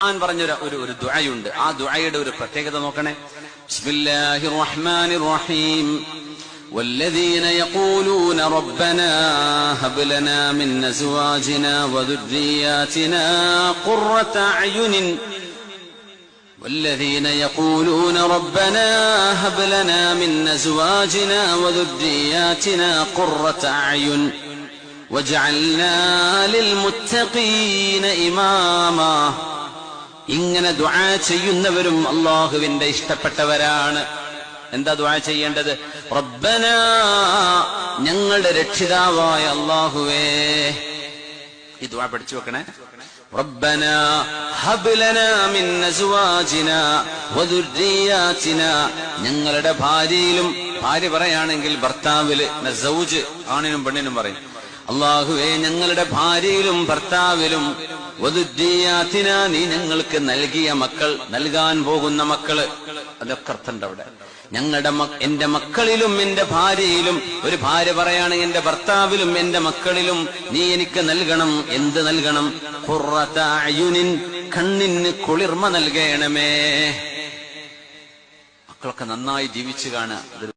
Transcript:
പറഞ്ഞൊരു ഒരു ദുആയുണ്ട്. ആ ദുആയുടെ ഒരു പ്രത്യേകത നോക്കണേ. ബിസ്മില്ലാഹിർ റഹ്മാനിർ റഹീം. والذين يقولون ربنا هب لنا من أزواجنا وذرياتنا قرة أعين والذين يقولون ربنا هب لنا من أزواجنا وذرياتنا قرة أعين وجعلنا للمتقين إماما. ഇങ്ങനെ ദുആ ചെയ്യുന്നവരും അല്ലാഹുവിന്റെ ഇഷ്ടപ്പെട്ടവരാണ്. എന്താ ദുആ ചെയ്യേണ്ടത്? റബ്ബനാ, ഞങ്ങളുടെ രക്ഷിതാവായ അല്ലാഹുവേ. ഈ ദുആ പഠിച്ചു വെക്കണേ. റബ്ബനാ ഹബ് ലനാ മിൻ അസ്വാജിനാ വദുർരിയാതിനാ, ഞങ്ങളുടെ ഭാര്യയിലും, ഭാര്യ പറയാണെങ്കിൽ ഭർത്താവില്, സൗജ് ആണിനും പെണ്ണിനും പറയും. അല്ലാഹുവേ, ഞങ്ങളുടെ ഭാര്യയിലും ഭർത്താവിലും, വദുർരിയാതിനാ, നീ ഞങ്ങൾക്ക് നൽകിയ മക്കൾ, നൽകാൻ പോകുന്ന മക്കള്, അതൊക്കെ അർത്ഥമുണ്ട് അവിടെ. ഞങ്ങളുടെ എന്റെ മക്കളിലും എന്റെ ഭാര്യയിലും, ഒരു ഭാര്യ പറയുകയാണെങ്കിൽ എന്റെ ഭർത്താവിലും എന്റെ മക്കളിലും നീ എനിക്ക് നൽകണം. എന്ത് നൽകണം? ഖുർറത അയുനിൻ, കണ്ണിന് കുളിർമ നൽകണമേ. മക്കളൊക്കെ നന്നായി ജീവിച്ചു കാണുക.